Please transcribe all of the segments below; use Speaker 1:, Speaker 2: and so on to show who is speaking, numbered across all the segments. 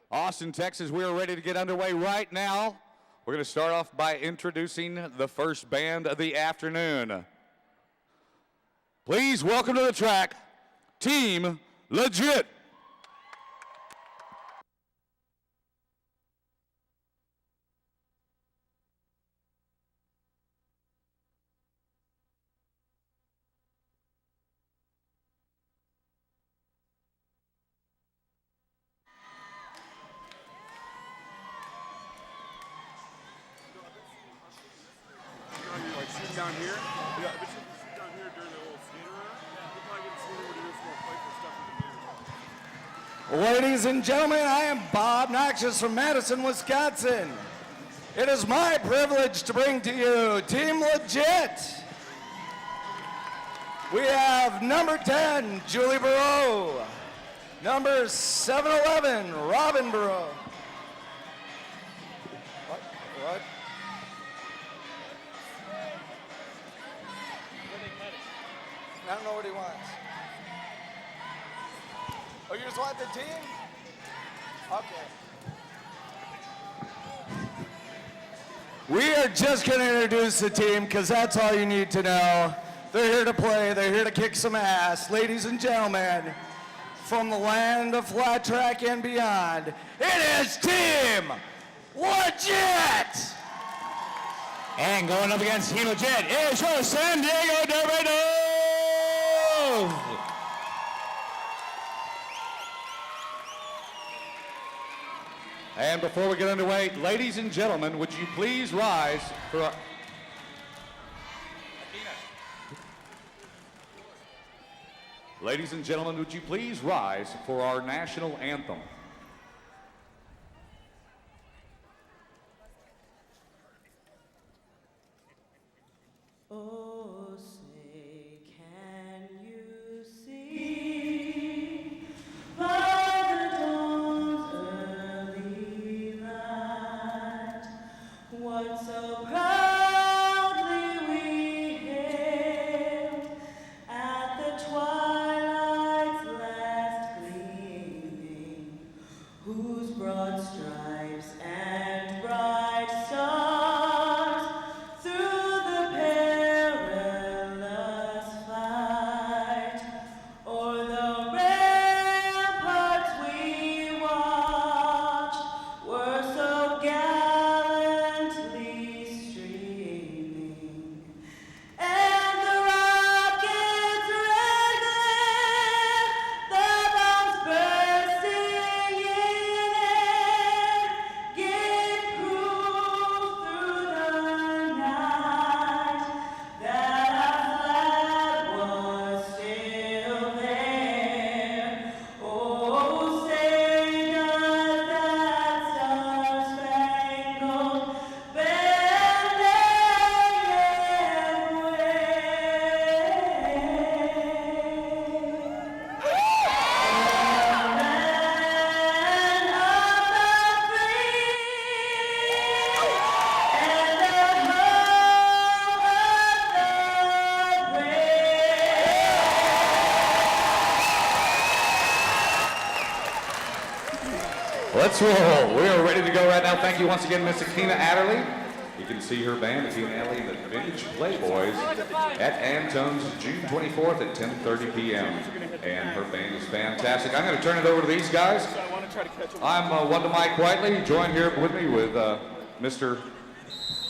Speaker 1: Austin, Texas, we are ready to get underway right now. We're going to start off by introducing the first band of the afternoon. Please welcome to the track, Team Legit.
Speaker 2: Down here? Yeah, I bet you sit down here during the whole skate around. We'll probably get a skater where he does more play for stuff in the game.
Speaker 3: Ladies and gentlemen, I am Bob Noxious from Madison, Wisconsin. It is my privilege to bring to you Team Legit. We have number 10, Julie Barreau. Number 711, Robin Barreau. What? I don't know what he wants. Oh, you just want the team? Okay. We are just going to introduce the team because that's all you need to know. They're here to play. They're here to kick some ass. Ladies and gentlemen, from the land of flat track and beyond, it is Team Legit!
Speaker 4: And going up against Team Legit is your San Diego Dorado!
Speaker 1: And before we get underway, ladies and gentlemen, would you please rise for a... Ladies and gentlemen, would you please rise for our national anthem?
Speaker 5: Oh, say, can you see by the dawn's early light what so proudly we hailed at the twilight's last gleaming, whose broad stripes and bright stars through the perilous fight o'er the ramparts we watched were so gallantly streaming, and the rocket's red glare, the bombs bursting in air, gave proof through the night that our flag was still there. Oh, say does that star-spangled banner yet
Speaker 1: Let's roll. We are ready to go right now. Thank you once again, Miss Akina Adderley. You can see her band, Akina Adderley, and the Vintage Playboys at Antone's June 24th at 10:30 p.m. And her band is fantastic. I'm going to turn it over to these guys. I'm Wanda Mike Whiteley, joined here with me with Mr.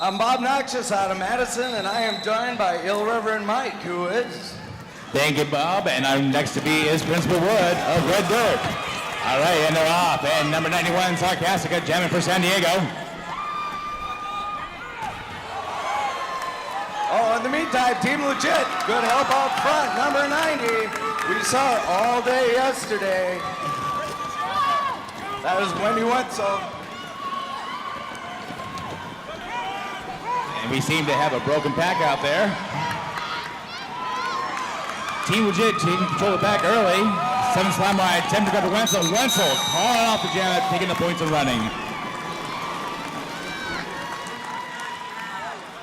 Speaker 3: I'm Bob Noxious out of Madison, and I am joined by Ill Reverend Mike, who is...
Speaker 4: Thank you, Bob. And our next to be is Principal Wood of Red Dirt. All right, and they're off. And number 91, Sarcastica, jamming for San Diego.
Speaker 3: Oh, in the meantime, Team Legit, good help out front, number 90. We saw it all day yesterday. That was Wendy Wetzel.
Speaker 4: And we seem to have a broken pack out there. Team Legit taking control of the pack early. 7 slam ride, 10 to go to Wenzel. Wenzel calling off the jam, taking the points and running.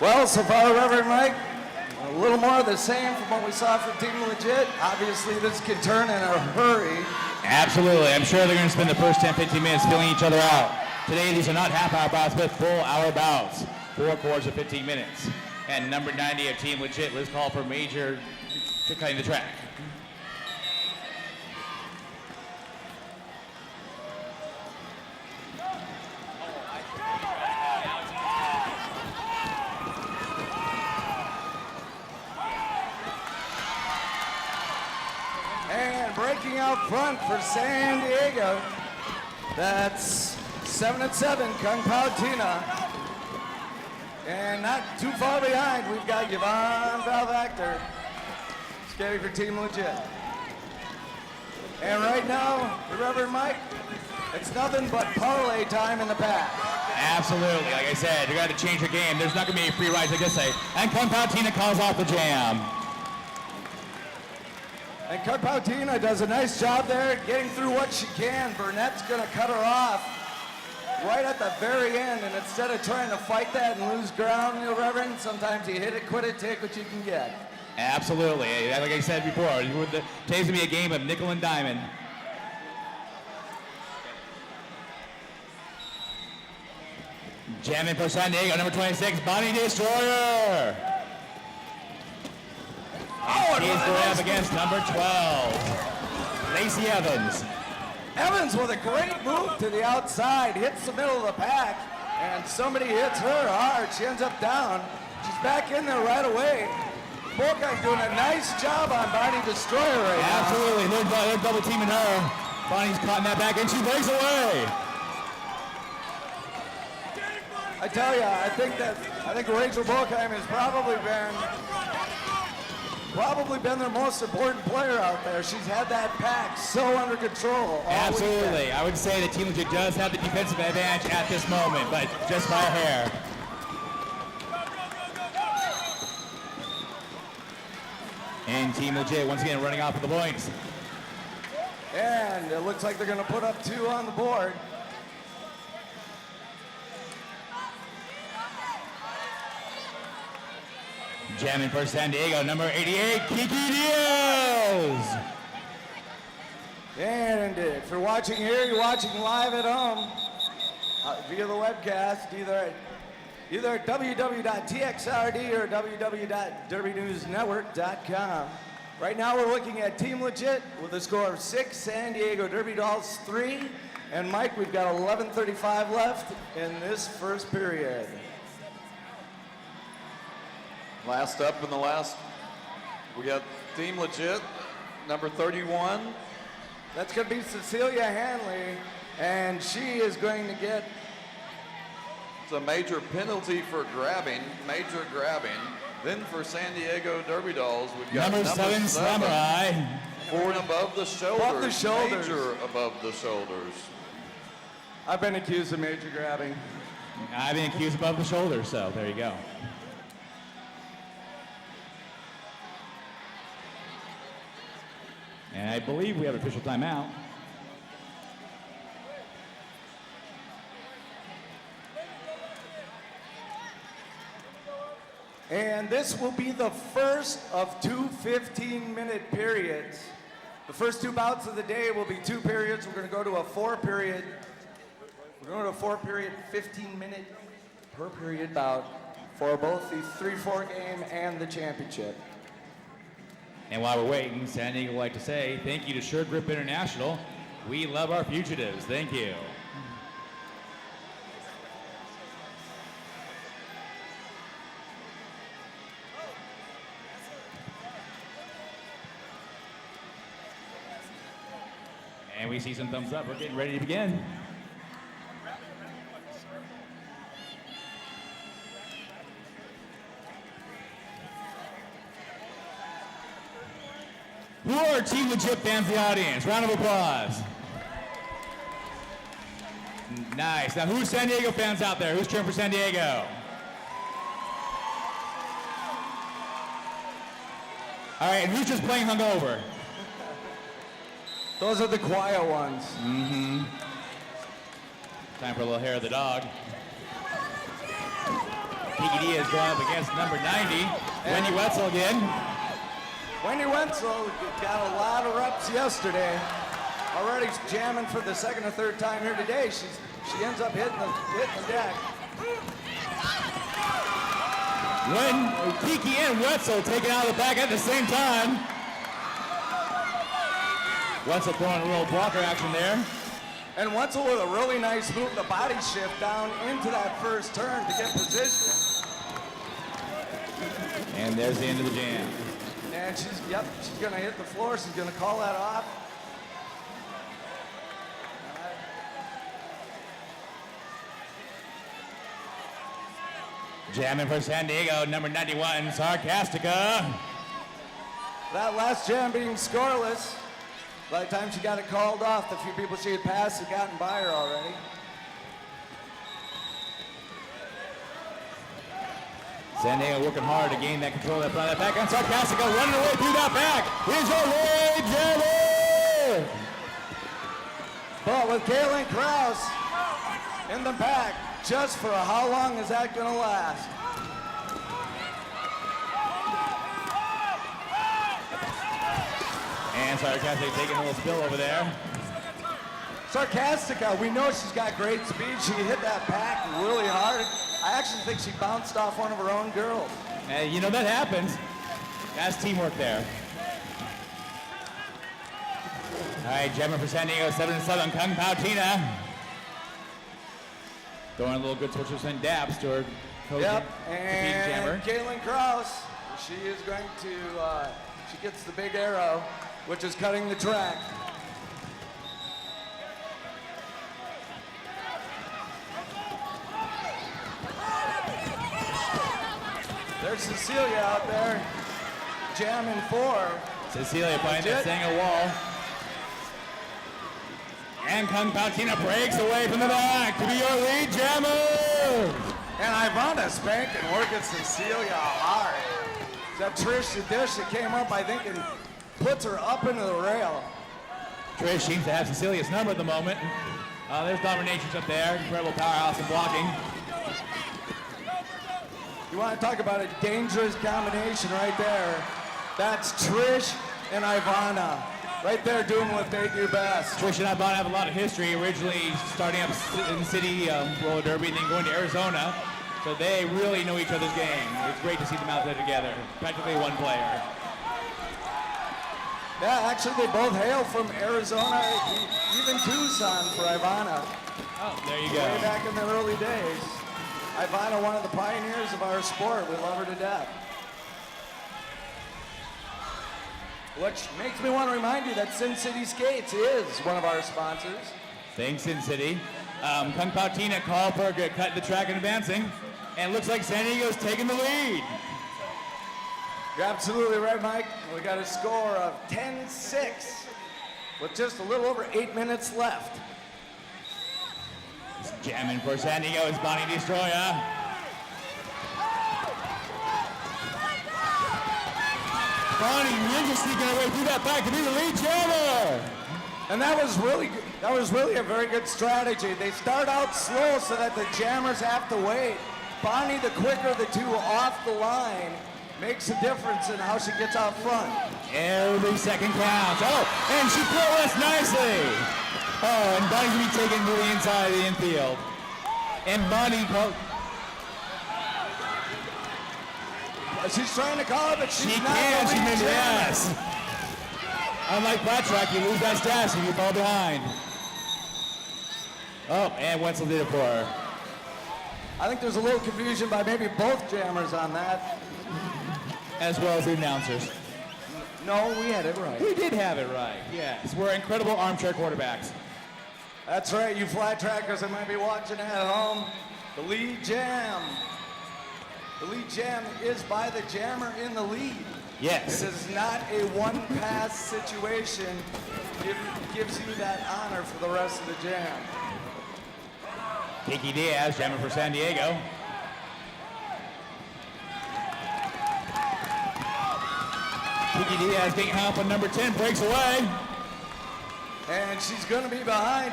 Speaker 3: Well, so far, Reverend Mike, a little more of the same from what we saw from Team Legit. Obviously, this could turn in a hurry.
Speaker 4: Absolutely. I'm sure they're going to spend the first 10, 15 minutes feeling each other out. Today, these are not half-hour bouts, but full-hour bouts. 4 quarters of 15 minutes. And number 90 of Team Legit was called for major to cutting the track.
Speaker 3: And breaking out front for San Diego, that's 7-7, Kung Pao Tina. And not too far behind, we've got Yvonne Valvactor, skating for Team Legit. And right now, the Reverend Mike, it's nothing but parlay time in the pack.
Speaker 4: Absolutely. Like I said, you got to change the game. There's not going to be any free rides, like I say. And Kung Pao Tina calls off the jam.
Speaker 3: And Kung Pao Tina does a nice job there getting through what she can. Burnett's going to cut her off right at the very end, and instead of trying to fight that and lose ground, you know, Reverend, sometimes you hit it, quit it, take what you can get.
Speaker 4: Absolutely. Like I said before, today's going to be a game of nickel and diamond. Jamming for San Diego, number 26, Bonnie Destroyer.
Speaker 3: Oh,
Speaker 4: He's going up against number 12, Lacey Evans.
Speaker 3: Evans with a great move to the outside, hits the middle of the pack, and somebody hits her hard. She ends up down. She's back in there right away. Bullguy's doing a nice job on Bonnie Destroyer right now.
Speaker 4: Absolutely, they're double teaming her. Bonnie's caught in that back, and she breaks away.
Speaker 3: I tell you, I think Rachel Bullheim has probably been their most important player out there. She's had that pack so under control.
Speaker 4: Absolutely. I would say that Team Legit does have the defensive advantage at this moment, but just by a hair. And Team Legit once again running off with the points.
Speaker 3: And it looks like they're going to put up 2 on the board.
Speaker 4: Jamming for San Diego, number 88, Kiki Diaz.
Speaker 3: And if you're watching here, you're watching live at home via the webcast, either at www.TXRD or www.derbynewsnetwork.com. Right now we're looking at Team Legit with a score of 6, San Diego Derby Dolls 3. And Mike, we've got 11:35 left in this first period.
Speaker 6: Last up in the last, we got Team Legit, number 31.
Speaker 3: That's going to be Cecilia Hanley, and she is going to get...
Speaker 6: It's a major penalty for grabbing, major grabbing. Then for San Diego Derby Dolls, we've got
Speaker 4: Number 7, Samurai.
Speaker 6: Forward above the shoulders.
Speaker 3: Above the shoulders.
Speaker 6: Major above the shoulders.
Speaker 3: I've been accused of major grabbing.
Speaker 4: I've been accused above the shoulder, so there you go. And I believe we have official timeout.
Speaker 3: And this will be the first of 2 15-minute periods. The first 2 bouts of the day will be 2 periods. We're going to go to a 4-period. We're going to a 4-period, 15-minute per period bout for both the 3-4 game and the championship.
Speaker 4: And while we're waiting, San Diego would like to say thank you to Sure Grip International. We love our fugitives. Thank you. And we see some thumbs up. We're getting ready to begin. Who are Team Legit fans in the audience? Round of applause. Nice. Now, who's San Diego fans out there? Who's cheering for San Diego? All right, and who's just playing hungover?
Speaker 3: Those are the quiet ones.
Speaker 4: Mm-hmm. Time for a little hair of the dog. Kiki Diaz going up against number 90, Wendy Wetzel again.
Speaker 3: Wendy Wenzel got a lot of reps yesterday. already jamming for the second or third time here today. She ends up hitting the deck.
Speaker 4: When Kiki and Wetzel taken out of the back at the same time. Wetzel throwing a little blocker action there.
Speaker 3: And Wetzel with a really nice move, the body shift down into that first turn to get position.
Speaker 4: And there's the end of the jam.
Speaker 3: And she's gonna hit the floor. She's gonna call that off.
Speaker 4: Jamming for San Diego, number 91, Sarcastica.
Speaker 3: That last jam being scoreless. By the time she got it called off, the few people she had passed had gotten by her already.
Speaker 4: San Diego working hard to gain that control of that front of that back. And Sarcastica running away through that back. Here's your lead jammer.
Speaker 3: But with Kaylin Krause in the back, just for how long is that going to last?
Speaker 4: And Sarcastica taking a little spill over there.
Speaker 3: Sarcastica, we know she's got great speed. She hit that back really hard. I actually think she bounced off one of her own girls.
Speaker 4: And you know that happens. That's teamwork there. All right, jamming for San Diego, 7-7, Kung Pao Tina. Throwing a little good switches and dabs to her coach.
Speaker 3: Yep,
Speaker 4: and jammer.
Speaker 3: Kaylin Krause, she is going to, she gets the big arrow, which is cutting the track. There's Cecilia out there, jamming 4.
Speaker 4: Cecilia playing that single wall. And Kung Pao Tina breaks away from the back to be your lead jammer.
Speaker 3: And Ivana spanking, working Cecilia hard. That Trish the dish that came up, I think, and puts her up into the rail.
Speaker 4: Trish seems to have Cecilia's number at the moment. There's dominations up there, incredible powerhouse and blocking.
Speaker 3: You want to talk about a dangerous combination right there. That's Trish and Ivana. Right there doing what they do best.
Speaker 4: Trish and Ivana have a lot of history, originally starting up in the city roller derby and then going to Arizona. So they really know each other's game. It's great to see them out there together. Practically one player.
Speaker 3: Yeah, actually they both hail from Arizona, even Tucson for Ivana.
Speaker 4: Oh, there you go.
Speaker 3: Way back in the early days. Ivana, one of the pioneers of our sport. We love her to death. Which makes me want to remind you that Sin City Skates is one of our sponsors.
Speaker 4: Thanks, Sin City. Kung Pao Tina called for a good cut in the track and advancing. And it looks like San Diego's taking the lead.
Speaker 3: You're absolutely right, Mike. We got a score of 10-6 with just a little over 8 minutes left.
Speaker 4: Jamming for San Diego is Bonnie Destroyer. Bonnie ninja sneaking her way through that back to be the lead jammer.
Speaker 3: And that was really a very good strategy. They start out slow so that the jammers have to wait. Bonnie, the quicker the two off the line, makes a difference in how she gets out front.
Speaker 4: Every second counts. Oh, and she progressed nicely. Oh, and Bonnie's gonna be taken to the inside of the infield. And Bonnie,
Speaker 3: she's trying to call it, but she's
Speaker 4: she
Speaker 3: not.
Speaker 4: can. She
Speaker 3: made
Speaker 4: yes. Unlike flat track, you lose that stash if you fall behind. Oh, and Wetzel did it for her.
Speaker 3: I think there's a little confusion by maybe both jammers on that.
Speaker 4: As well as the announcers.
Speaker 3: No, we had it right.
Speaker 4: We did have it right, yes. We're incredible armchair quarterbacks.
Speaker 3: That's right, you flat trackers that might be watching at home. The lead jam. The lead jam is by the jammer in the lead.
Speaker 4: Yes.
Speaker 3: It is not a one-pass situation. It gives you that honor for the rest of the jam.
Speaker 4: Kiki Diaz, jamming for San Diego. Kiki Diaz getting hung up on number 10, breaks away.
Speaker 3: And she's going to be behind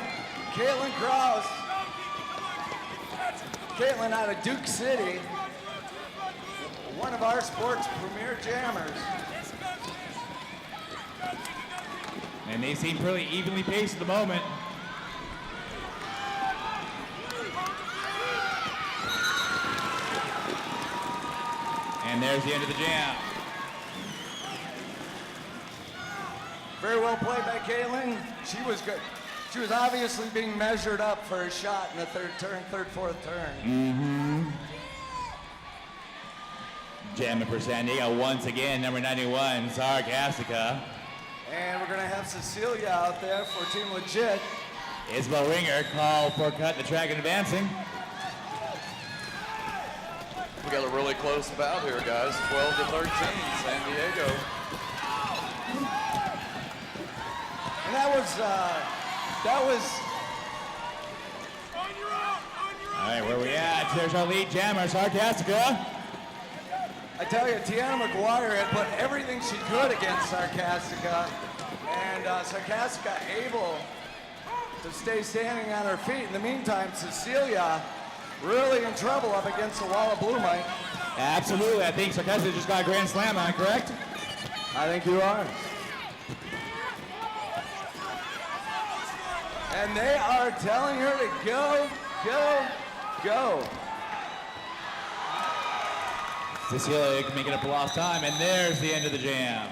Speaker 3: Caitlin Krause. Caitlin out of Duke City, one of our sport's premier jammers.
Speaker 4: And they seem pretty evenly paced at the moment. And there's the end of the jam.
Speaker 3: Very well played by Caitlin. She was good. She was obviously being measured up for a shot in the fourth turn.
Speaker 4: Jamming for San Diego once again, number 91, Sarcastica.
Speaker 3: And we're gonna have Cecilia out there for Team Legit.
Speaker 4: Isabel Ringer called for cut the track and advancing.
Speaker 6: We got a really close bout here, guys. 12 to 13, San Diego.
Speaker 3: And that was
Speaker 2: On your own! On your own!
Speaker 4: All right, where we at? There's our lead jammer, Sarcastica.
Speaker 3: I tell you, Tiana McGuire had put everything she could against Sarcastica, and Sarcastica able to stay standing on her feet. In the meantime, Cecilia really in trouble up against the wall of blue, Mike.
Speaker 4: Absolutely, I think Sarcastica just got a grand slam, am I correct?
Speaker 3: I think you are. And they are telling her to go, go, go.
Speaker 4: Cecilia making up for lost time, and there's the end of the jam.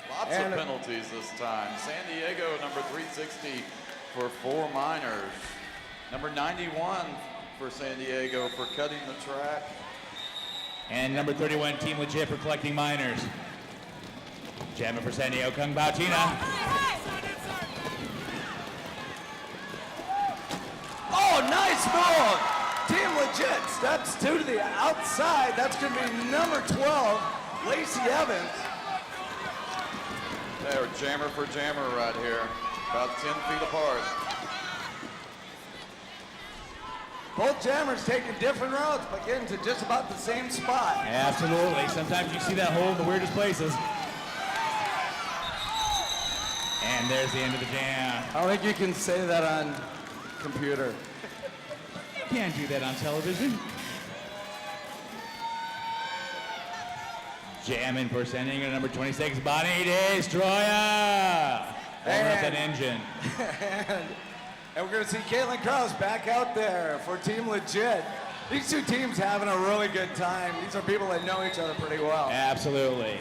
Speaker 6: Lots of penalties this time. San Diego, number 360 for 4 minors. Number 91 for San Diego for cutting the track.
Speaker 4: And number 31, Team Legit for collecting minors. Jamming for San Diego, Kung Bao Tina.
Speaker 3: Oh, nice move! Team Legit steps 2 to the outside. That's going to be number 12, Lacey Evans.
Speaker 6: They're jammer for jammer right here, about 10 feet apart.
Speaker 3: Both jammers taking different routes, but getting to just about the same spot.
Speaker 4: Absolutely. Sometimes you see that hole in the weirdest places. And there's the end of the jam.
Speaker 3: I don't think you can say that on computer.
Speaker 4: You can't do that on television. Jamming for San Diego, number 26, Bonnie Destroyer. Open up that engine.
Speaker 3: And we're going to see Caitlin Krause back out there for Team Legit. These two teams having a really good time. These are people that know each other pretty well.
Speaker 4: Absolutely.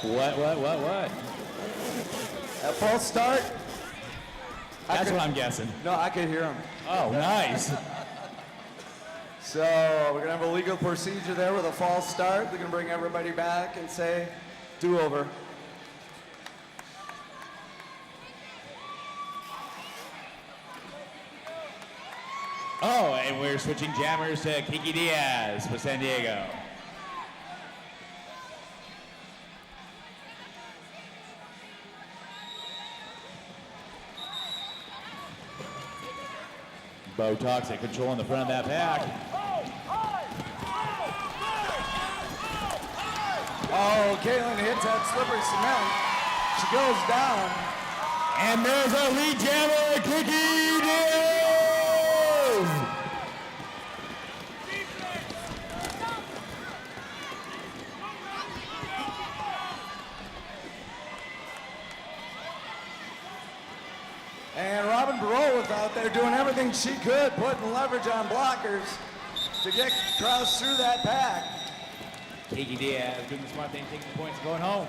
Speaker 4: What?
Speaker 3: At false start.
Speaker 4: That's what I'm guessing.
Speaker 3: No, I could hear them.
Speaker 4: Oh, nice.
Speaker 3: So we're going to have a legal procedure there with a false start. They're going to bring everybody back and say, do over.
Speaker 4: Oh, and we're switching jammers to Kiki Diaz for San Diego. Bo Toxic controlling the front of that pack.
Speaker 3: Oh, Caitlin hits that slippery cement. She goes down.
Speaker 4: And there's our lead jammer, Kiki Diaz!
Speaker 3: And Robin Barol was out there doing everything she could, putting leverage on blockers to get Krause through that pack.
Speaker 4: Kiki Diaz doing the smart thing, taking the points, going home.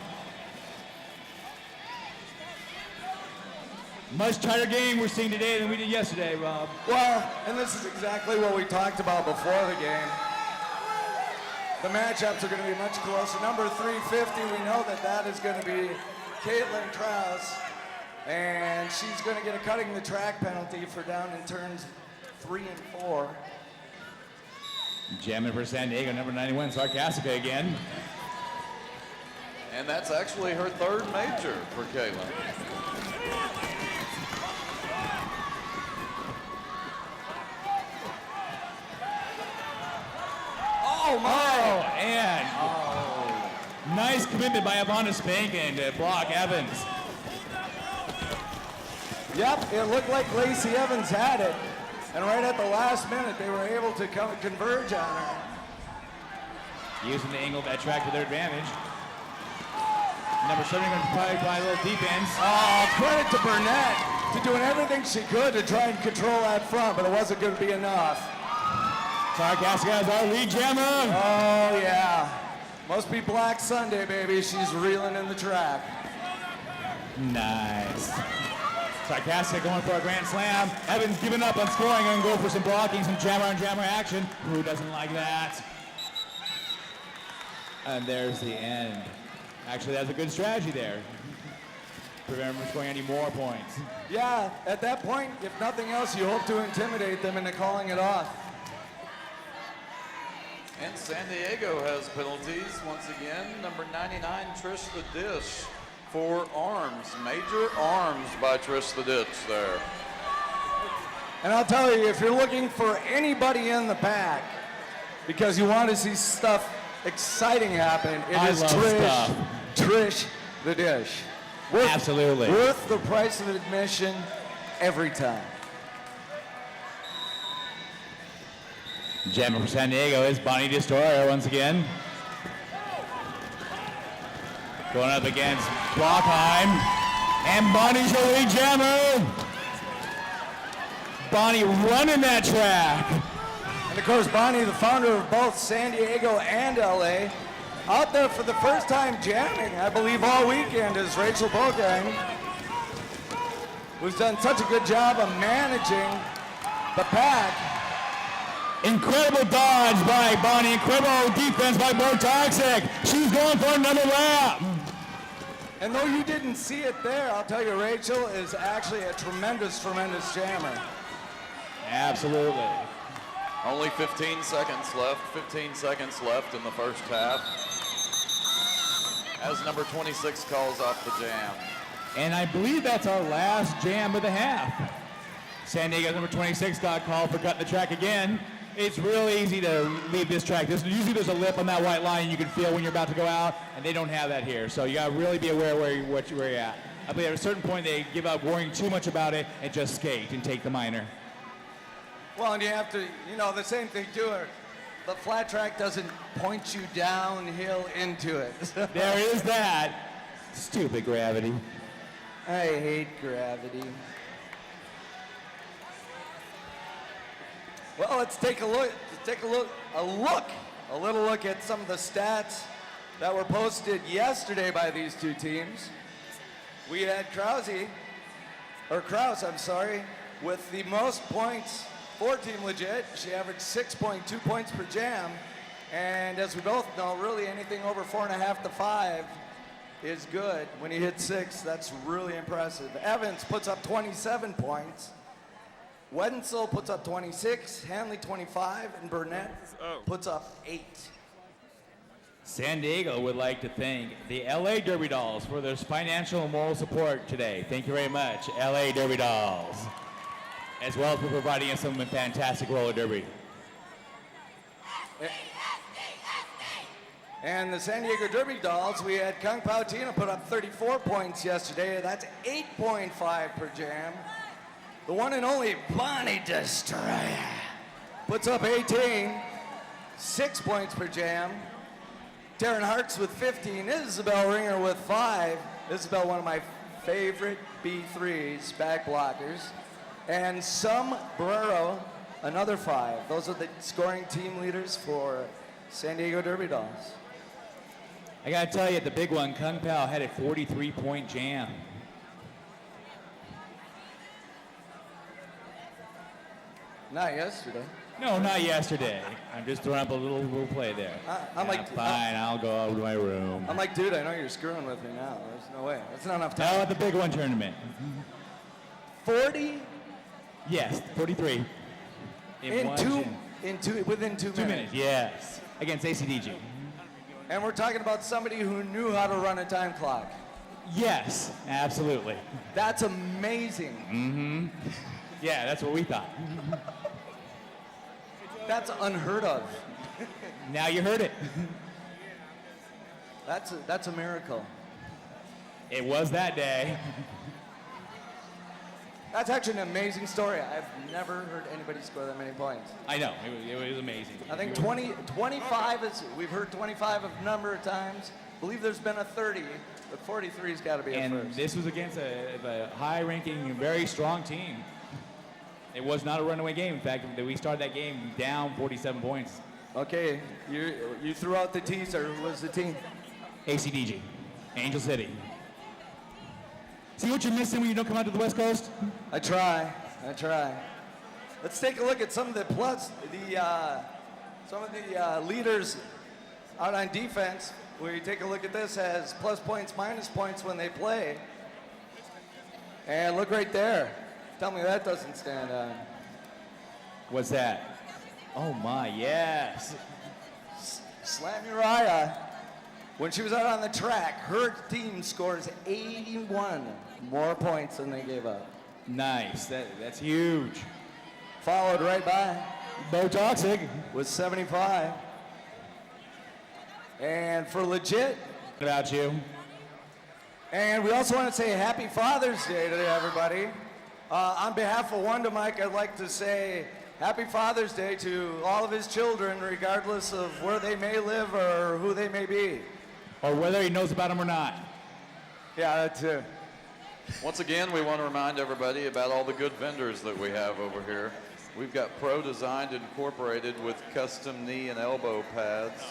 Speaker 4: Much tighter game we're seeing today than we did yesterday, Rob.
Speaker 3: Well, and this is exactly what we talked about before the game. The matchups are going to be much closer. Number 350, we know that is going to be Caitlin Krause. And she's going to get a cutting the track penalty for down in turns 3 and 4.
Speaker 4: Jamming for San Diego, number 91, Sarcastica again.
Speaker 6: And that's actually her 3rd major for Caitlin.
Speaker 3: Oh, my!
Speaker 4: And nice commitment by Ivana Spankin to block Evans.
Speaker 3: Yep, it looked like Lacey Evans had it. And right at the last minute, they were able to converge on her.
Speaker 4: Using the angle of that track to their advantage. Number 7 going to probably apply a little defense.
Speaker 3: Oh, credit to Burnett to doing everything she could to try and control that front, but it wasn't going to be enough.
Speaker 4: Sarcastic has our lead jammer.
Speaker 3: Oh, yeah. Must be Black Sunday, baby. She's reeling in the track.
Speaker 4: Nice. Sarcastic going for a grand slam. Evans giving up on scoring and go for some blocking, some jammer on jammer action. Who doesn't like that? And there's the end. Actually, that's a good strategy there. Prevent them from scoring any more points.
Speaker 3: Yeah, at that point, if nothing else, you hope to intimidate them into calling it off.
Speaker 6: And San Diego has penalties once again. Number 99, Trish the Dish for arms. Major arms by Trish the Dish there.
Speaker 3: And I'll tell you, if you're looking for anybody in the pack, because you want to see stuff exciting happen, it is Trish the Dish.
Speaker 4: Absolutely.
Speaker 3: Worth the price of admission every time.
Speaker 4: Jammer for San Diego is Bonnie Destroyer once again. Going up against Blockheim. And Bonnie's the lead jammer. Bonnie running that track.
Speaker 3: And of course, Bonnie, the founder of both San Diego and LA, out there for the first time jamming, I believe all weekend, is Rachel Bogang, who's done such a good job of managing the pack.
Speaker 4: Incredible dodge by Bonnie. Incredible defense by More Toxic. She's going for another lap.
Speaker 3: And though you didn't see it there, I'll tell you, Rachel is actually a tremendous, tremendous jammer.
Speaker 4: Absolutely.
Speaker 6: Only 15 seconds left. 15 seconds left in the first half. As number 26 calls off the jam.
Speaker 4: And I believe that's our last jam of the half. San Diego number 26 got called for cutting the track again. It's real easy to leave this track. Usually there's a lip on that white line you can feel when you're about to go out, and they don't have that here. So you gotta really be aware where you're at. I believe at a certain point they give up worrying too much about it and just skate and take the minor.
Speaker 3: Well, and you have to, the same thing too. The flat track doesn't point you downhill into it.
Speaker 4: There is that. Stupid gravity.
Speaker 3: I hate gravity. Well, let's take a look. A little look at some of the stats that were posted yesterday by these two teams. We had Kraus, with the most points for Team Legit. She averaged 6.2 points per jam. And as we both know, really anything over 4.5 to 5 is good. When you hit 6, that's really impressive. Evans puts up 27 points. Wenzel puts up 26, Hanley 25, and Burnett puts up 8.
Speaker 4: San Diego would like to thank the LA Derby Dolls for their financial and moral support today. Thank you very much, LA Derby Dolls, as well as for providing us some fantastic roller derby.
Speaker 3: And the San Diego Derby Dolls, we had Kung Pao Tina put up 34 points yesterday. That's 8.5 per jam. The one and only Bonnie Destroyer puts up 18, 6 points per jam. Darren Hartz with 15, Isabel Ringer with 5. Isabel, one of my favorite B3s, back blockers. And Sombrero, another 5. Those are the scoring team leaders for San Diego Derby Dolls.
Speaker 4: I gotta tell you, the big one, Kung Pao had a 43-point jam.
Speaker 3: Not yesterday.
Speaker 4: No, not yesterday. I'm just throwing up a little play there.
Speaker 3: I'm like,
Speaker 4: fine, I'll go over to my room.
Speaker 3: I'm like, dude, I know you're screwing with me now. There's no way. That's not enough time.
Speaker 4: Now at the big one tournament.
Speaker 3: 40?
Speaker 4: Yes, 43.
Speaker 3: Within 2 minutes.
Speaker 4: Yes. Against ACDG.
Speaker 3: And we're talking about somebody who knew how to run a time clock.
Speaker 4: Yes, absolutely.
Speaker 3: That's amazing.
Speaker 4: Mm-hmm. Yeah, that's what we thought.
Speaker 3: That's unheard of.
Speaker 4: Now you heard it.
Speaker 3: That's a miracle.
Speaker 4: It was that day.
Speaker 3: That's actually an amazing story. I've never heard anybody score that many points.
Speaker 4: I know, it was amazing.
Speaker 3: I think 25 is, we've heard 25 a number of times. I believe there's been a 30, but 43's got to be a
Speaker 4: And
Speaker 3: first.
Speaker 4: this was against a high-ranking, very strong team. It was not a runaway game. In fact, we started that game down 47 points.
Speaker 3: Okay, you threw out the teaser. Who was the team?
Speaker 4: ACDG, Angel City. See what you're missing when you don't come out to the West Coast?
Speaker 3: I try. Let's take a look at some of the leaders out on defense. Where you take a look at this as plus points, minus points when they play. And look right there. Tell me that doesn't stand out.
Speaker 4: What's that? Oh my, yes.
Speaker 3: Slam Uriah. When she was out on the track, her team scores 81 more points than they gave up.
Speaker 4: Nice, that's huge.
Speaker 3: Followed right by
Speaker 4: Bo Toxic
Speaker 3: with 75. And for legit.
Speaker 4: What about you?
Speaker 3: And we also want to say Happy Father's Day to everybody. On behalf of Wanda Mike, I'd like to say Happy Father's Day to all of his children, regardless of where they may live or who they may be.
Speaker 4: Or whether he knows about them or not.
Speaker 3: Yeah, that too.
Speaker 6: Once again, we want to remind everybody about all the good vendors that we have over here. We've got Pro Designed Incorporated with custom knee and elbow pads,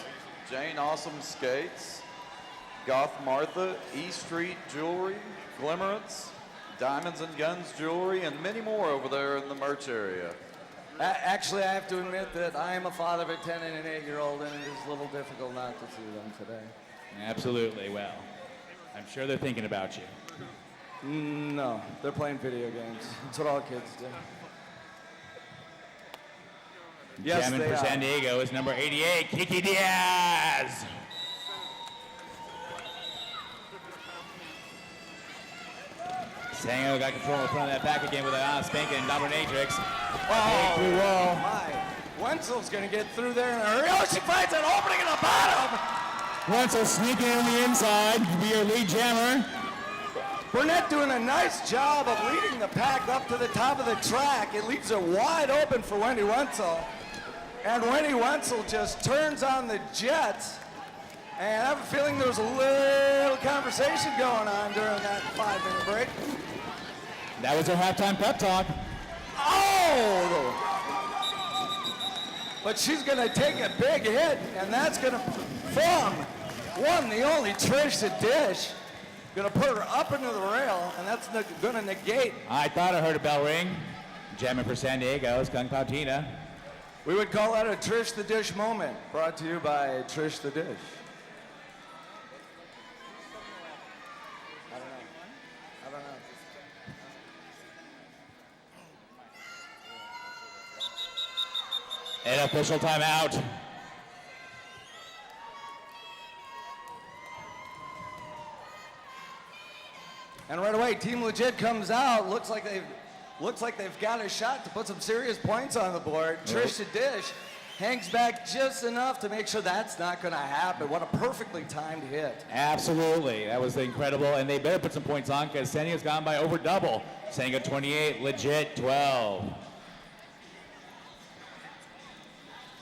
Speaker 6: Jane Awesome Skates, Goth Martha, E Street Jewelry, Glimmerance, Diamonds and Guns Jewelry, and many more over there in the merch area.
Speaker 3: Actually, I have to admit that I am a father of a 10 and an 8-year-old, and it is a little difficult not to see them today.
Speaker 4: Absolutely, well, I'm sure they're thinking about you.
Speaker 3: No, they're playing video games. That's what all kids do. Yes,
Speaker 4: Jamming
Speaker 3: they
Speaker 4: for
Speaker 3: are.
Speaker 4: San Diego is number 88, Kiki Diaz. San Diego got control in front of that back again with a spanking dominatrix.
Speaker 3: Oh, my. Wenzel's going to get through there in a hurry. Oh, she finds an opening in the bottom.
Speaker 4: Wenzel sneaking in the inside, be your lead jammer.
Speaker 3: Burnett doing a nice job of leading the pack up to the top of the track. It leaves it wide open for Wendy Wenzel. And Wendy Wenzel just turns on the jets. And I have a feeling there was a little conversation going on during that 5-minute break.
Speaker 4: That was her halftime pep talk.
Speaker 3: Oh! But she's going to take a big hit, and that's going to, from one, the only Trish the Dish, going to put her up into the rail, and that's going to negate.
Speaker 4: I thought I heard a bell ring. Jamming for San Diego, Skunk Pautina.
Speaker 3: We would call that a Trish the Dish moment, brought to you by Trish the Dish. I don't know.
Speaker 4: An official timeout.
Speaker 3: And right away, Team Legit comes out. Looks like they've got a shot to put some serious points on the board. Trish the Dish hangs back just enough to make sure that's not going to happen. What a perfectly timed hit.
Speaker 4: Absolutely, that was incredible, and they better put some points on because San Diego's gone by over double. San Diego 28, Legit 12.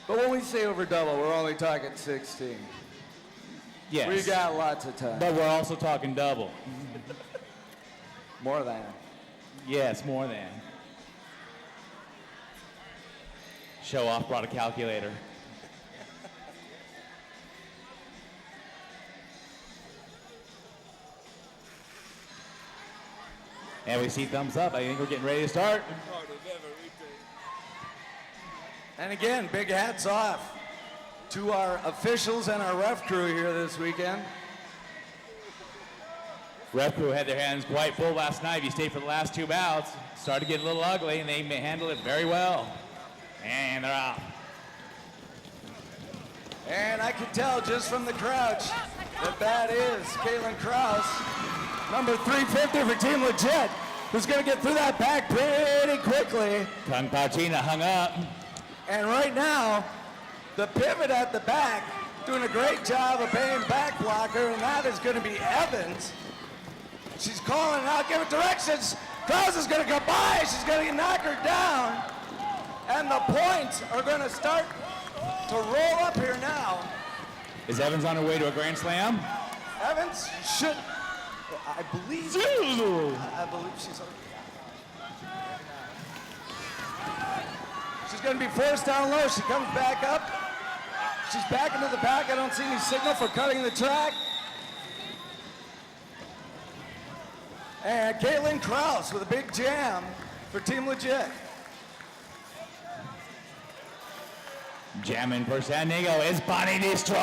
Speaker 3: But when we say over double, we're only talking 16.
Speaker 4: Yes,
Speaker 3: We got lots of time.
Speaker 4: but we're also talking double.
Speaker 3: More than.
Speaker 4: Yes, more than. Show off brought a calculator. And we see thumbs up. I think we're getting ready to start.
Speaker 3: And again, big hats off to our officials and our ref crew here this weekend.
Speaker 4: Ref crew had their hands quite full last night. If you stayed for the last two bouts, started to get a little ugly, and they handled it very well. And they're out.
Speaker 3: And I can tell just from the crouch that is Caitlin Krause, number 350 for Team Legit, who's going to get through that back pretty quickly.
Speaker 4: Kung Pautina hung up.
Speaker 3: And right now, the pivot at the back, doing a great job of being back blocker, and that is going to be Evans. She's calling out, giving directions. Krause is going to go by. She's going to knock her down. And the points are going to start to roll up here now.
Speaker 4: Is Evans on her way to a grand slam?
Speaker 3: Evans should, I believe she's She's going to be forced down low. She comes back up. She's back into the pack. I don't see any signal for cutting the track. And Caitlin Krause with a big jam for Team Legit.
Speaker 4: Jamming for San Diego is Bonnie Destroyer.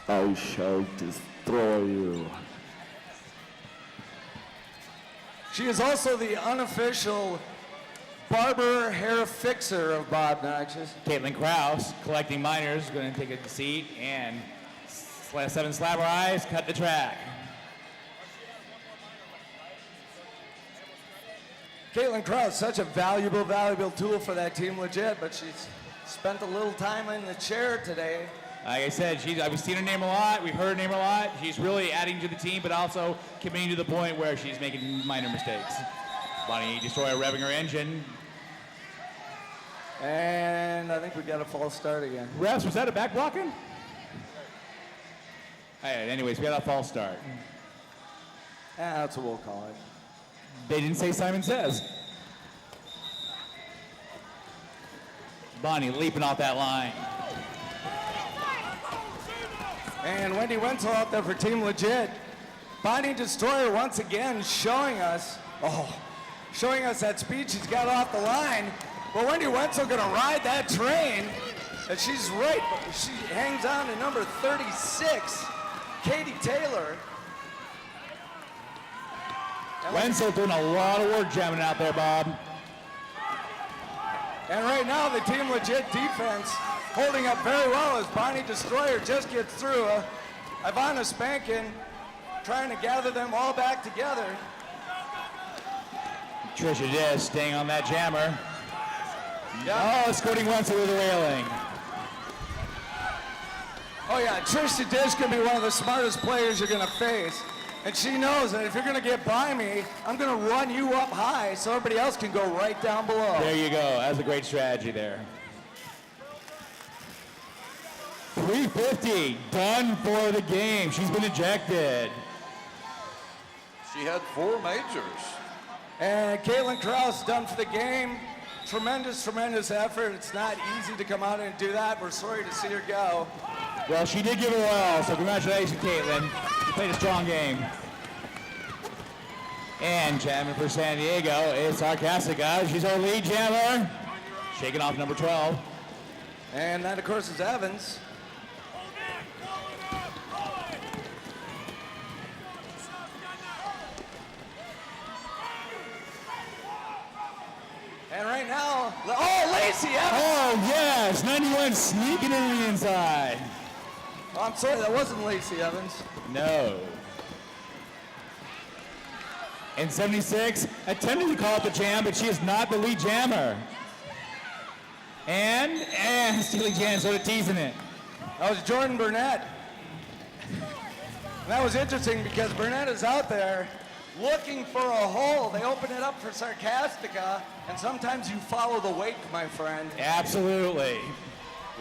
Speaker 7: I shall destroy you.
Speaker 3: She is also the unofficial barber hair fixer of Bob Notches.
Speaker 4: Caitlin Krause collecting minors, going to take a seat and 7 slap her eyes, cut the track.
Speaker 3: Caitlin Krause, such a valuable tool for that Team Legit, but she's spent a little time in the chair today.
Speaker 4: Like I said, we've seen her name a lot, we've heard her name a lot. She's really adding to the team, but also committing to the point where she's making minor mistakes. Bonnie Destroyer revving her engine.
Speaker 3: And I think we got a false start again.
Speaker 4: Refs, was that a back blocking? Anyways, we got a false start.
Speaker 3: That's what we'll call it.
Speaker 4: They didn't say Simon Says. Bonnie leaping off that line.
Speaker 3: And Wendy Wenzel out there for Team Legit. Bonnie Destroyer once again showing us that speed she's got off the line. But Wendy Wenzel gonna ride that train. And she's right, she hangs on to number 36, Katie Taylor.
Speaker 4: Wenzel doing a lot of work jamming out there, Bob.
Speaker 3: And right now the Team Legit defense holding up very well as Bonnie Destroyer just gets through. Ivana Spankin trying to gather them all back together.
Speaker 4: Trisha Dish staying on that jammer. Oh, escorting Wenzel with the railing.
Speaker 3: Oh yeah, Trisha Dish can be one of the smartest players you're gonna face. And she knows that if you're gonna get by me, I'm gonna run you up high so everybody else can go right down below.
Speaker 4: There you go, that's a great strategy there. 350, done for the game. She's been ejected.
Speaker 6: She had 4 majors.
Speaker 3: And Caitlin Krause done for the game. Tremendous effort. It's not easy to come out and do that. We're sorry to see her go.
Speaker 4: Well, she did give it well, so congratulations, Caitlin. You played a strong game. And jamming for San Diego is Sarcastica. She's our lead jammer. Shaking off number 12.
Speaker 3: And that, of course, is Evans. And right now, Lacey Evans!
Speaker 4: Oh, yes, 91 sneaking in the inside.
Speaker 3: Oh, I'm sorry, that wasn't Lacey Evans.
Speaker 4: No. And 76, attempting to call up the jam, but she is not the lead jammer. And stealing jam, sort of teasing it.
Speaker 3: That was Jordan Burnett. And that was interesting because Burnett is out there looking for a hole. They open it up for Sarcastica, and sometimes you follow the wake, my friend.
Speaker 4: Absolutely.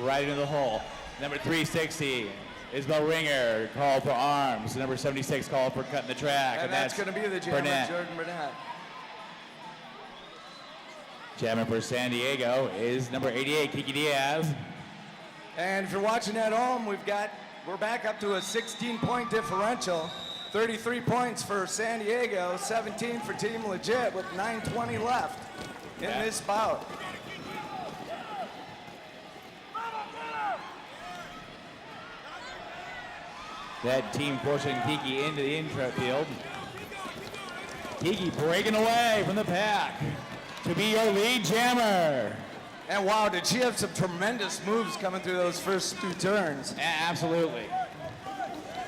Speaker 4: Right into the hole. Number 360, Isabel Ringer, called for arms. Number 76 called for cutting the track.
Speaker 3: And that's going to be the jammer,
Speaker 4: Burnett.
Speaker 3: Jordan Burnett.
Speaker 4: Jamming for San Diego is number 88, Kiki Diaz.
Speaker 3: And if you're watching at home, we're back up to a 16-point differential. 33 points for San Diego, 17 for Team Legit with 9:20 left in this bout.
Speaker 4: That team forcing Kiki into the infield. Kiki breaking away from the pack to be your lead jammer.
Speaker 3: And wow, did she have some tremendous moves coming through those first 2 turns.
Speaker 4: Absolutely.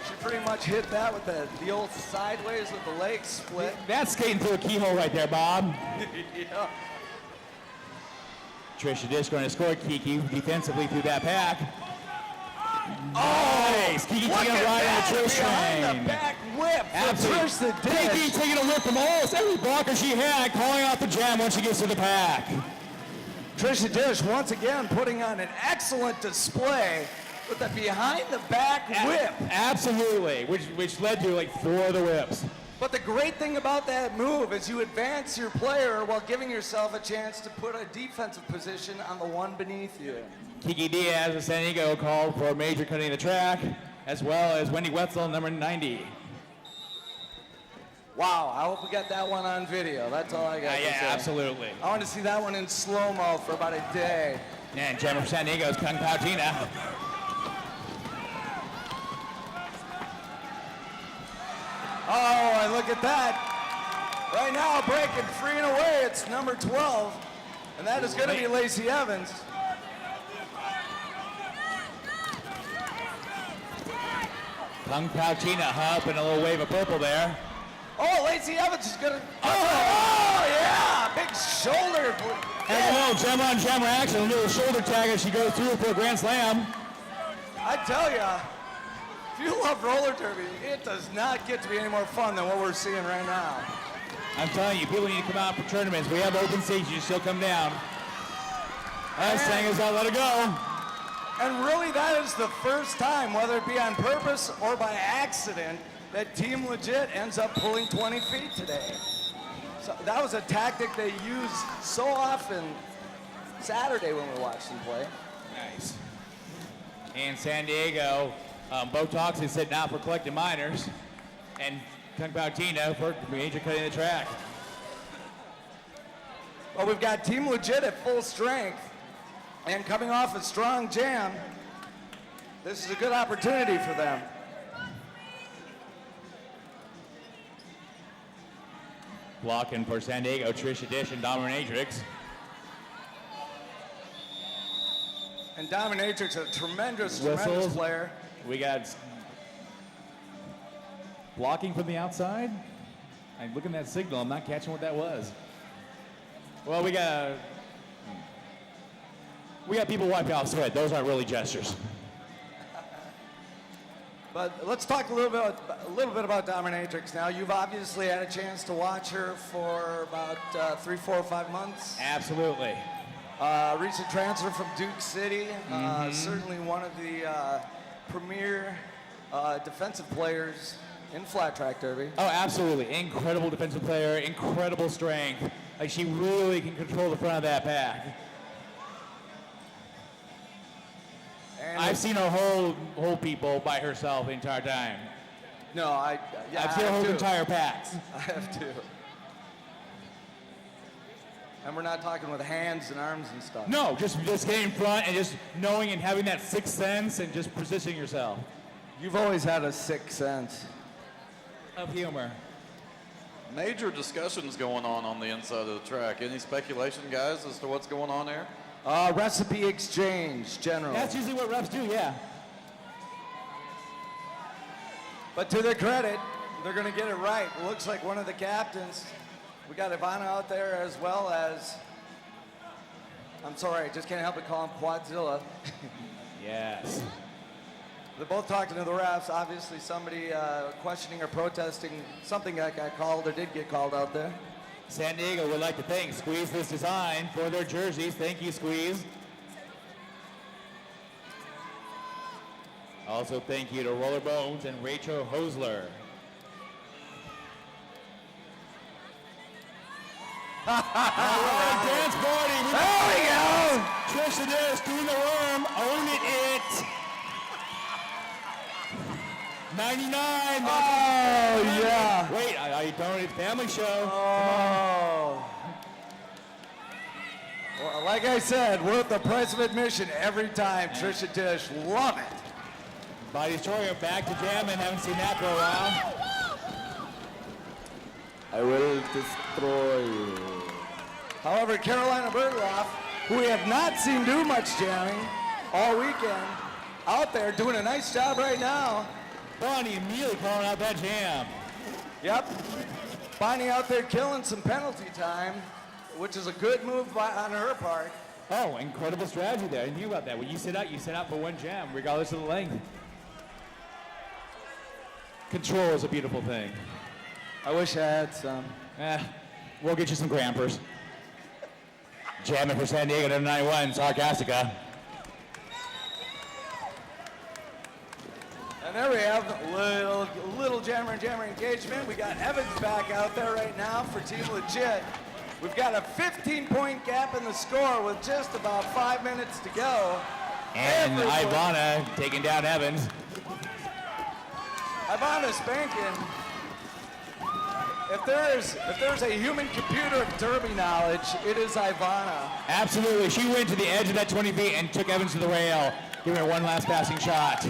Speaker 3: She pretty much hit that with the old sideways with the leg split.
Speaker 4: That's skating through a keyhole right there, Bob.
Speaker 3: Yeah.
Speaker 4: Trisha Dish going to score Kiki defensively through that pack. Nice! Kiki
Speaker 3: Look
Speaker 4: taking
Speaker 3: at
Speaker 4: a ride on
Speaker 3: that,
Speaker 4: the Trish
Speaker 3: behind
Speaker 4: train.
Speaker 3: the back whip. whip for Trish the
Speaker 4: Pinky
Speaker 3: Dish.
Speaker 4: taking a whip from almost every blocker she had, calling out the jam once she gets to the pack.
Speaker 3: Trish the Dish once again putting on an excellent display with the behind the back whip.
Speaker 4: Absolutely, which led to like 4 of the whips.
Speaker 3: But the great thing about that move is you advance your player while giving yourself a chance to put a defensive position on the one beneath you.
Speaker 4: Kiki Diaz of San Diego called for Major cutting the track, as well as Wendy Wetzel, number 90.
Speaker 3: Wow, I hope we got that one on video. That's all I got to
Speaker 4: Yeah,
Speaker 3: say.
Speaker 4: absolutely.
Speaker 3: I want to see that one in slow-mo for about a day.
Speaker 4: And Gemma from San Diego's Kung Pao Tina.
Speaker 3: Oh, and look at that. Right now, breaking free and away, it's number 12. And that is going to be Lacey Evans.
Speaker 4: Kung Pao Tina up in a little wave of purple there.
Speaker 3: Oh, Lacey Evans is going to... Oh, yeah, big shoulder.
Speaker 4: And well, Gemma on Gemma action, a little shoulder tag as she goes through for a grand slam.
Speaker 3: I tell ya, if you love roller derby, it does not get to be any more fun than what we're seeing right now.
Speaker 4: I'm telling you, people need to come out for tournaments. We have open stages, you still come down. That's saying is not let it go.
Speaker 3: And really, that is the first time, whether it be on purpose or by accident, that Team Legit ends up pulling 20 feet today. So that was a tactic they used so often Saturday when we watched them play.
Speaker 4: Nice. In San Diego, Botox is sitting out for collecting minors, and Kung Pao Tina for Major cutting the track.
Speaker 3: Well, we've got Team Legit at full strength, and coming off a strong jam, this is a good opportunity for them.
Speaker 4: Blocking for San Diego, Trisha Dish and Dominatrix.
Speaker 3: And Dominatrix, a tremendous
Speaker 4: Whistles.
Speaker 3: player.
Speaker 4: We got blocking from the outside. I'm looking at that signal. I'm not catching what that was. Well, we got people wiping off sweat. Those aren't really gestures.
Speaker 3: But let's talk a little bit about Dominatrix now. You've obviously had a chance to watch her for about 3, 4, or 5 months.
Speaker 4: Absolutely.
Speaker 3: Recent transfer from Duke City. Certainly one of the premier defensive players in flat track derby.
Speaker 4: Oh, absolutely. Incredible defensive player, incredible strength. Like, she really can control the front of that pack.
Speaker 3: And
Speaker 4: I've seen her hold people by herself the entire time.
Speaker 3: No, I've
Speaker 4: I've seen her hold entire packs.
Speaker 3: I have too. And we're not talking with hands and arms and stuff.
Speaker 4: No, just getting in front and just knowing and having that sixth sense and just positioning yourself.
Speaker 3: You've always had a sixth sense
Speaker 4: Of humor.
Speaker 6: Major discussions going on the inside of the track. Any speculation, guys, as to what's going on there?
Speaker 3: Recipe exchange, generally.
Speaker 4: That's usually what refs do, yeah.
Speaker 3: But to their credit, they're going to get it right. Looks like one of the captains. We got Ivana out there as well as, I'm sorry, I just can't help but call him Quadzilla.
Speaker 4: Yes.
Speaker 3: They're both talking to the refs. Obviously somebody questioning or protesting something that got called or did get called out there.
Speaker 4: San Diego would like to thank Squeeze This Design for their jerseys. Thank you, Squeeze. Also, thank you to Roller Bones and Rachel Hosler. All right, dance party.
Speaker 3: There we go!
Speaker 4: Trisha Dish doing the worm. Own it. 99.
Speaker 3: Oh, yeah.
Speaker 4: Wait, are you telling it's family show?
Speaker 3: Oh. Well, like I said, worth the price of admission every time. Trisha Dish, love it.
Speaker 4: Body Destroyer back to jamming. Haven't seen that for a while.
Speaker 7: I will destroy you.
Speaker 3: However, Carolina Berghoff, who we have not seen do much jamming all weekend, out there doing a nice job right now.
Speaker 4: Bonnie immediately calling out that jam.
Speaker 3: Yep. Bonnie out there killing some penalty time, which is a good move on her part.
Speaker 4: Oh, incredible strategy there. I didn't think about that. When you sit out for one jam, regardless of the length. Control is a beautiful thing.
Speaker 3: I wish I had some.
Speaker 4: We'll get you some Grampers. Jamming for San Diego, number 91, Sarcastica.
Speaker 3: And there we have a little jammer and jammer engagement. We got Evans back out there right now for Team Legit. We've got a 15-point gap in the score with just about 5 minutes to go.
Speaker 4: And Ivana taking down Evans.
Speaker 3: Ivana spanking. If there's a human computer of derby knowledge, it is Ivana.
Speaker 4: Absolutely. She went to the edge of that 20 feet and took Evans to the rail, giving her one last passing shot.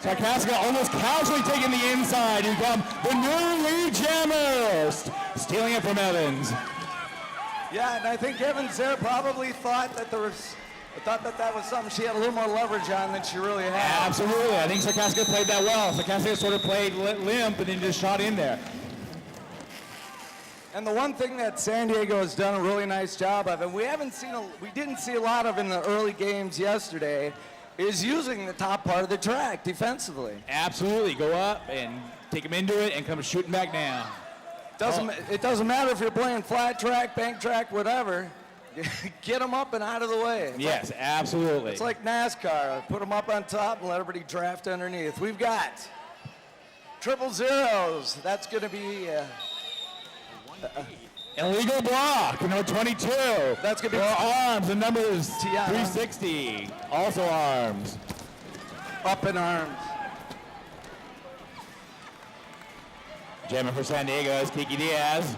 Speaker 4: Sarcastica almost casually taking the inside. Here come the new lead jammers, stealing it from Evans.
Speaker 3: Yeah, and I think Evans there probably thought that that was something she had a little more leverage on than she really had.
Speaker 4: Absolutely. I think Sarcastica played that well. Sarcastica sort of played limp and then just shot in there.
Speaker 3: And the one thing that San Diego has done a really nice job of, and we didn't see a lot of in the early games yesterday, is using the top part of the track defensively.
Speaker 4: Absolutely. Go up and take them into it and come shooting back down.
Speaker 3: It doesn't matter if you're playing flat track, bank track, whatever. Get them up and out of the way.
Speaker 4: Yes, absolutely.
Speaker 3: It's like NASCAR. Put them up on top and let everybody draft underneath. We've got triple zeros. That's going to be
Speaker 4: illegal block, number 22.
Speaker 3: That's going to be
Speaker 4: arms. The number is 360. Also arms.
Speaker 3: Up in arms.
Speaker 4: Jamming for San Diego is Kiki Diaz,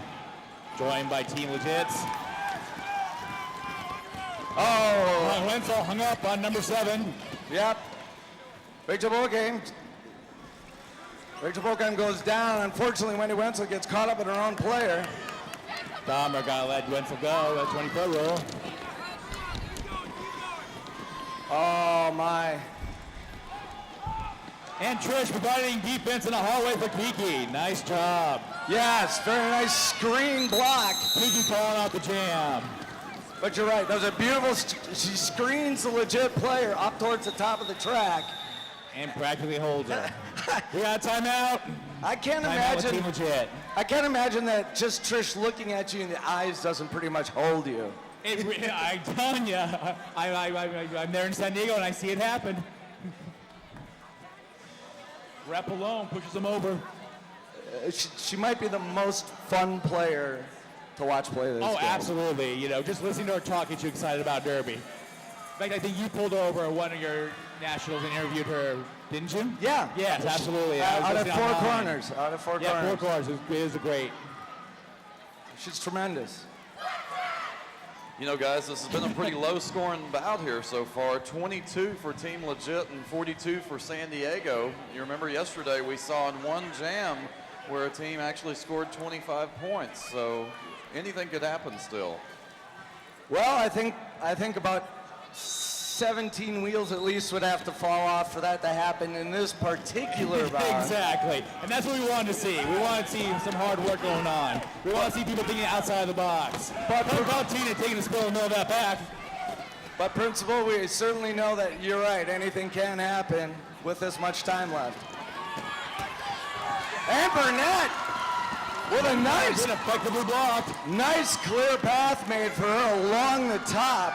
Speaker 4: joined by Team Legits. Oh, Wenzel hung up on number 7.
Speaker 3: Yep. Rachel Bolkheim goes down. Unfortunately, Wendy Wenzel gets caught up in her own player.
Speaker 4: Dahmer got to let Wenzel go. That 20-foot rule.
Speaker 3: Oh, my.
Speaker 4: And Trish providing defense in the hallway for Kiki. Nice job.
Speaker 3: Yes, very nice screen block.
Speaker 4: Kiki calling out the jam.
Speaker 3: But you're right, that was a beautiful, she screens the Legit player up towards the top of the track.
Speaker 4: And practically holds her. We got a timeout.
Speaker 3: I can't imagine that just Trish looking at you in the eyes doesn't pretty much hold you.
Speaker 4: I'm telling you, I'm there in San Diego and I see it happen. Rep alone pushes him over.
Speaker 3: She might be the most fun player to watch play this game.
Speaker 4: Absolutely. You know, just listening to her talk gets you excited about Derby. In fact, I think you pulled over one of your nationals and interviewed her, didn't you?
Speaker 3: Yeah.
Speaker 4: Yes, absolutely.
Speaker 3: Out of 4 corners.
Speaker 4: Yeah, 4 corners. It is a great.
Speaker 3: She's tremendous.
Speaker 6: You know, guys, this has been a pretty low-scoring bout here so far. 22 for Team Legit and 42 for San Diego. You remember yesterday we saw in one jam where a team actually scored 25 points. So anything could happen still.
Speaker 3: Well, I think about 17 wheels at least would have to fall off for that to happen in this particular bout.
Speaker 4: Exactly. And that's what we wanted to see. We wanted to see some hard work going on. We want to see people thinking outside the box. But what about Tina taking the spill in the middle of that back?
Speaker 3: But Principal, we certainly know that you're right. Anything can happen with this much time left. And Burnett with a nice,
Speaker 4: effectively blocked.
Speaker 3: Nice clear path made for her along the top.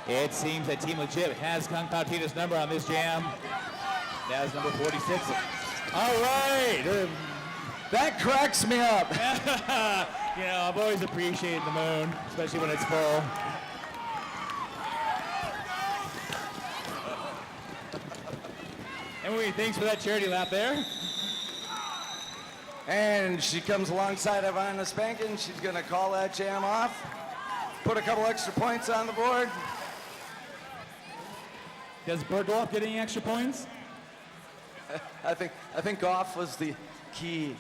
Speaker 4: It seems that Team Legit has Kung Pao Tina's number on this jam. That is number 46. All right.
Speaker 3: That cracks me up.
Speaker 4: You know, I've always appreciated the moon, especially when it's full. Emily, thanks for that charity lap there.
Speaker 3: And she comes alongside Ivana Spankin. She's going to call that jam off. Put a couple extra points on the board.
Speaker 4: Does Bergdorf get any extra points?
Speaker 3: I think off was the key.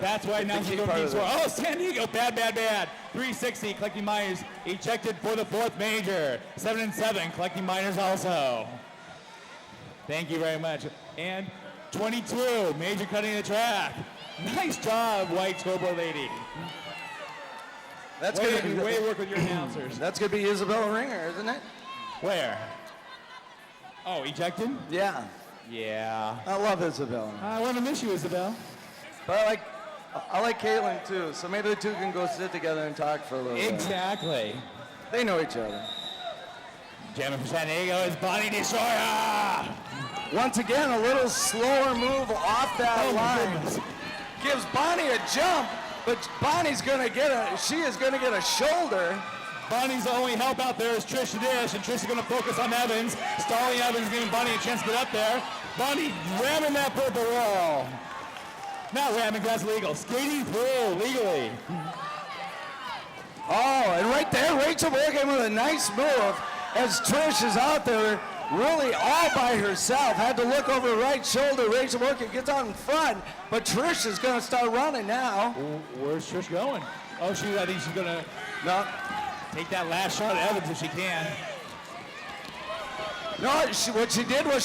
Speaker 4: That's why now she's going to score. Oh, San Diego, bad. 360, collecting minors, ejected for the 4th major. 7 and 7, collecting minors also. Thank you very much. And 22, major cutting the track. Nice job, white scoreboard lady.
Speaker 3: That's
Speaker 4: way,
Speaker 3: gonna be
Speaker 4: way work with your announcers.
Speaker 3: That's gonna be Isabella Ringer, isn't it?
Speaker 4: Where? Oh, ejected?
Speaker 3: Yeah.
Speaker 4: Yeah.
Speaker 3: I love Isabella.
Speaker 4: I want to miss you, Isabel.
Speaker 3: But I like Caitlin too, so maybe the two can go sit together and talk for a little bit.
Speaker 4: Exactly.
Speaker 3: They know each other.
Speaker 4: Jamming for San Diego is Bonnie Destroyer.
Speaker 3: Once again, a little slower move off that
Speaker 4: Oh, my
Speaker 3: line.
Speaker 4: goodness.
Speaker 3: Gives Bonnie a jump, but Bonnie's gonna she is gonna get a shoulder.
Speaker 4: Bonnie's only help out there is Trish Dish, and Trish is going to focus on Evans. Stalling Evans, giving Bonnie a chance to get up there. Bonnie ramming that purple wall. Not ramming, that's legal. Skating through legally.
Speaker 3: Oh, and right there, Rachel Morgan with a nice move as Trish is out there really all by herself. Had to look over the right shoulder. Rachel Morgan gets out in front, but Trish is going to start running now.
Speaker 4: Where's Trish going? Oh, I think she's going to
Speaker 3: No,
Speaker 4: take that last shot at Evans if she can.
Speaker 3: no, what she did was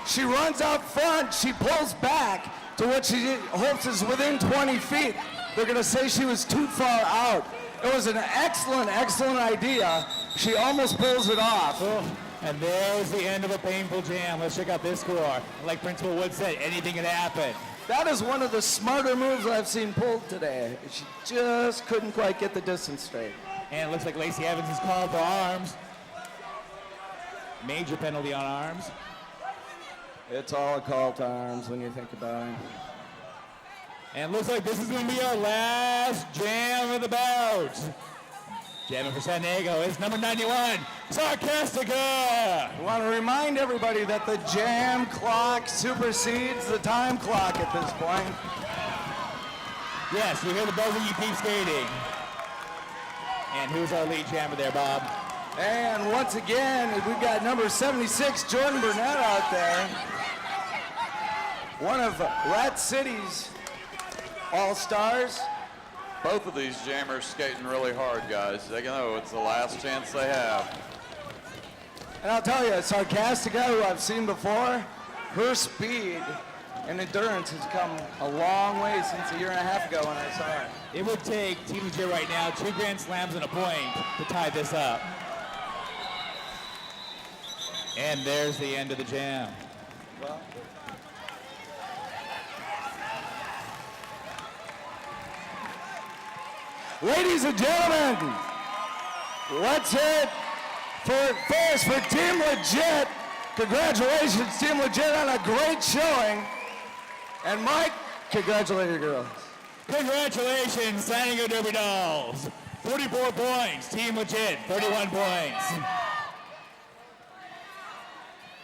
Speaker 3: she runs out front, she pulls back to what she hopes is within 20 feet. They're going to say she was too far out. It was an excellent, excellent idea. She almost pulls it off.
Speaker 4: Oh, and there's the end of a painful jam. Let's check out this score. Like Principal Wood said, anything can happen.
Speaker 3: That is one of the smarter moves I've seen pulled today. She just couldn't quite get the distance straight.
Speaker 4: And it looks like Lacey Evans is called for arms. Major penalty on arms.
Speaker 3: It's all a call to arms when you think about it.
Speaker 4: And it looks like this is going to be our last jam of the bout. Jamming for San Diego is number 91, Sarcastica.
Speaker 3: I want to remind everybody that the jam clock supersedes the time clock at this point.
Speaker 4: Yes, you hear the buzzer, you keep skating. And who's our lead jammer there, Bob?
Speaker 3: And once again, we've got number 76, Jordan Burnett out there. One of Rat City's all-stars.
Speaker 6: Both of these jammers skating really hard, guys. They know it's the last chance they have.
Speaker 3: And I'll tell you, Sarcastica, who I've seen before, her speed and endurance has come a long way since a year and a half ago when I saw her.
Speaker 4: It would take Team Legit right now 2 grand slams and a point to tie this up. And there's the end of the jam.
Speaker 3: Well, ladies and gentlemen, let's hear it first for Team Legit. Congratulations, Team Legit, on a great showing. And Mike, congratulate your girls.
Speaker 4: Congratulations, San Diego Derby Dolls. 44 points. Team Legit, 31 points.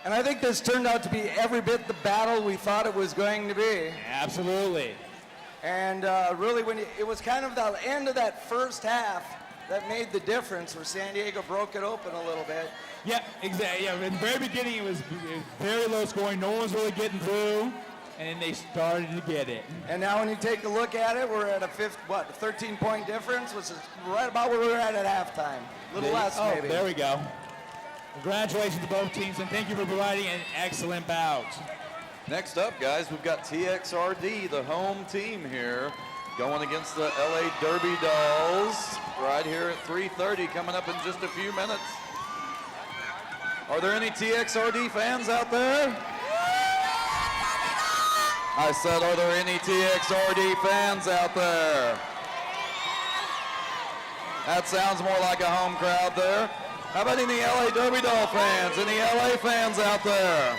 Speaker 3: And I think this turned out to be every bit the battle we thought it was going to be.
Speaker 4: Absolutely.
Speaker 3: And really, it was kind of the end of that first half that made the difference, where San Diego broke it open a little bit.
Speaker 4: Yeah, exactly. Yeah, in the very beginning, it was very low scoring. No one was really getting through. And then they started to get it.
Speaker 3: And now when you take a look at it, we're at a 13-point difference, which is right about where we were at halftime. A little less, maybe.
Speaker 4: There we go. Congratulations to both teams, and thank you for providing an excellent bout.
Speaker 6: Next up, guys, we've got TXRD, the home team here, going against the LA Derby Dolls right here at 3:30, coming up in just a few minutes. Are there any TXRD fans out there? I said, are there any TXRD fans out there? That sounds more like a home crowd there. How about any LA Derby Doll fans? Any LA fans out there?